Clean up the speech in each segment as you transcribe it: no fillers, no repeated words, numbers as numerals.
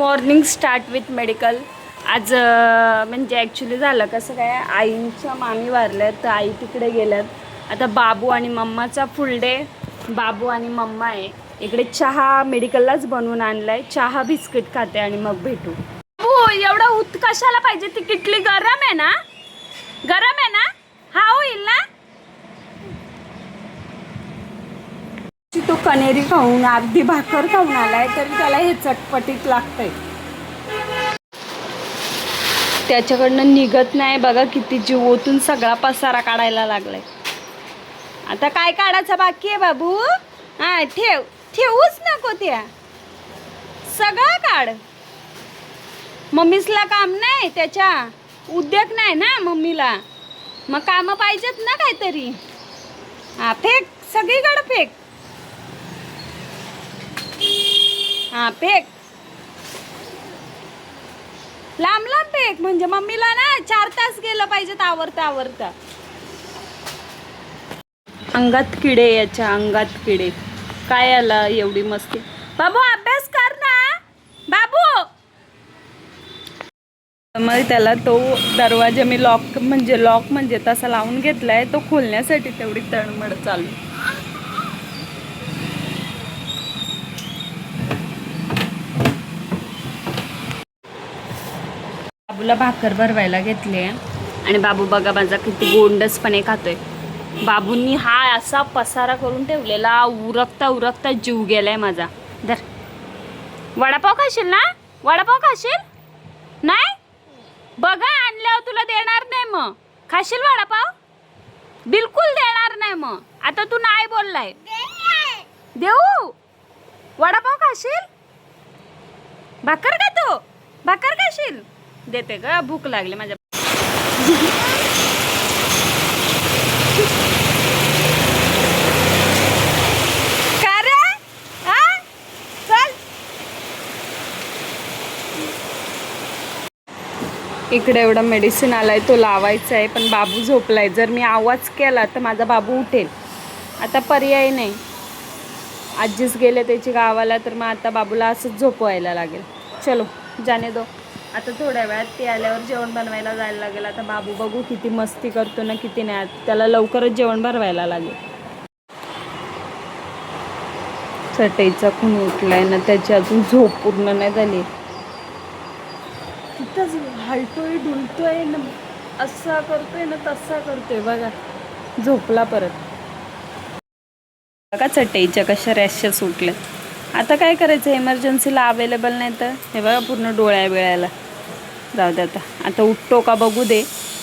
Morning start with medical. आज म्हणजे actually झालं कसं काय, आईंच्या मामी वारल्यात तर आई तिकडे गेल्यात. आता बाबू आणि मम्माचा फुल डे. बाबू आणि मम्मा आहे इकडे. चहा मेडिकललाच बनवून आणलाय. चहा बिस्किट खाते आणि मग भेटू. बाबू एवढा उत कशाला पाहिजे? ती किटली गरम आहे ना? गरम आहे ना? हा होईल ना? तो कनेरी खाऊन अर्धी भाकर खाऊन आलाय तरी त्याला हे चटपटीत लागतंय. त्याच्याकडनं निघत नाही बघा. किती जीव ओतून सगळा पसारा काढायला लागलाय. आता काय काढायचं बाकी आहे बाबू? हा ठेवूच नको. त्या सगळं काढ. मम्मीसला काम नाही, त्याच्या उद्योग नाही ना मम्मीला. मग कामं पाहिजेत ना काहीतरी. हा फेक, सगळीकडे फेक. हा फेक, लांब लांब फेक. म्हणजे मम्मीला ना 4 तास गेलं पाहिजेत आवरता आवरता. अंगात किडे, याच्या अंगात किडे. काय आला एवढी मस्ती? बाबू अभ्यास कर ना बाबू. मग त्याला तो दरवाजा मी लॉक म्हणजे तसा लावून घेतलाय. तो खोलण्यासाठी तेवढी तळमळ चालू. बाबूला भाकर भरवायला घेतली आणि बाबू बघा माझा किती गोंडसपणे खातोय. बाबूंनी हा असा पसारा करून ठेवलेला, उरकता उरकता जीव गेलाय माझा. धर. वडापाव खाशील ना? वडापाव खाशील? नाही बघा, आणल्यावर तुला देणार नाही. मग खाशील वडापाव? बिलकुल देणार नाही. मग आता तू नाही बोललाय. देऊ वडापाव खाशील? भाकर का तू? भाकर खाशील? देते का? भूक लागली माझ्या. का रे? हा चल इकडे. एवढा मेडिसिन आलाय तो लावायचा आहे, पण बाबू झोपलाय. जर मी आवाज केला तर माझा बाबू उठेल. आता पर्याय नाही. आजीच गेले त्याची गावाला, तर मग आता बाबूला असंच झोपवायला लागेल. चलो जाने दो. आता थोड्या वेळात ते आल्यावर जेवण बनवायला जायला लागेल. आता बाबू बघू किती मस्ती करतो ना किती नाही. त्याला लवकरच जेवण बनवायला लागेल. चटईचा खून उठलाय ना, त्याची अजून झोप पूर्ण नाही झाली. तिथंच हलतोय डुलतोय ना, असा करतोय ना तसा करतोय बघा. झोपला परत. बघा चटईच्या कशा रॅशेस सुटल्या. आता काय करायचं? इमर्जन्सीला अवेलेबल नाही तर हे बघा पूर्ण डोळ्या बिळ्याला. जाऊ दे आता उठतो का बघू दे.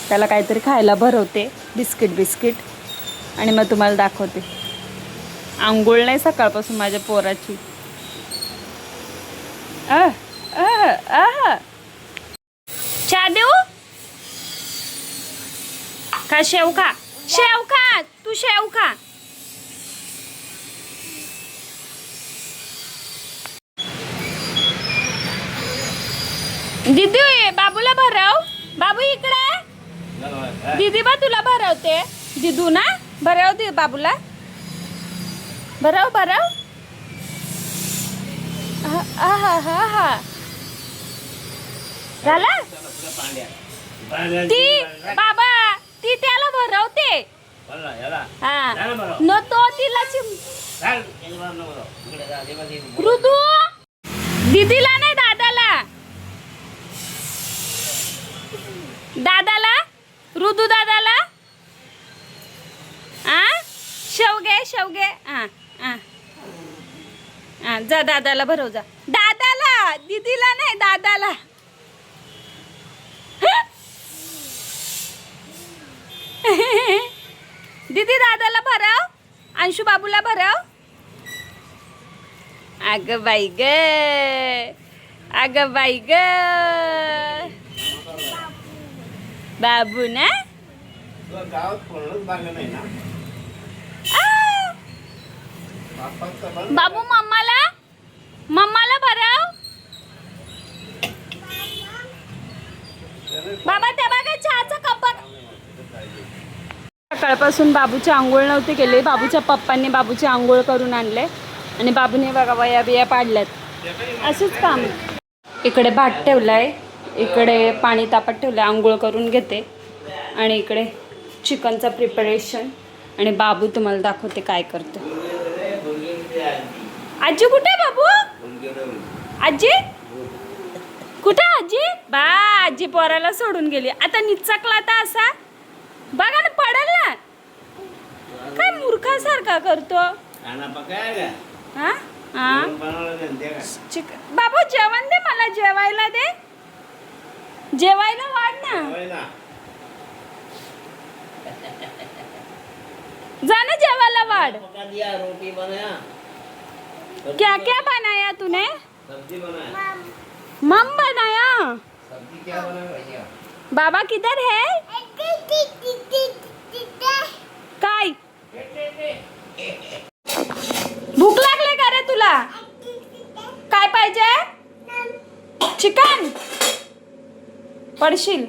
त्याला काहीतरी खायला भरवते, बिस्किट आणि मग तुम्हाला दाखवते. आंघोळ नाही सकाळपासून माझ्या पोराची. चहा देऊ का? शेव खा. शेव खा तू, शेव खा. दीदी बाबूला भरव. बाबू इकडे. दीदी बा तुला भरवते. दिदू ना भरव. दे बाबूला भरव. हा झाला. ती बाबा ती त्याला भरवते. हा न तो तिला ऋतू. दीदीला नाही, दादाला ऋतू दादाला. शेवगे. जा दादाला भरव. जा दादाला, दीदीला नाही, दादाला. दीदी दादाला भरव. अंशू बाबूला भरव. अगं बाई ग. बाबू ना. बाबू मम्माला भरव. बाबा त्या बघा चहाचा कप. सकाळपासून बाबूची आंघोळ नव्हती केली. बाबूच्या पप्पांनी बाबूची आंघोळ करून आणले आणि बाबूने बघा वया बिया पाडल्यात. असेच काम. इकडे भात ठेवलाय, इकडे पाणी तापत ठेवलंय, आंघोळ करून घेते आणि इकडे चिकनचं प्रिपरेशन. आणि बाबू तुम्हाला दाखवते काय करतो. आजी कुठे बाबू? आजी कुठे? आजी बा आजी पोराला सोडून गेली. आता निचकला तर असा बघा ना, पडेल ना. काय मूर्खासारखा करतो. हा हा चिकन. बाबू जेवण दे मला, जेवायला दे, जेवायला वाढ ना. जा ना जेवायला वाढ. रोटी बनाया, क्या क्या बनाया तूने? सब्जी बनाया, मम बनाया. सब्जी क्या बनाया भैया? बाबा किधर है? काय भूक लागले का रे तुला? काय पाहिजे? चिकन. पडशील.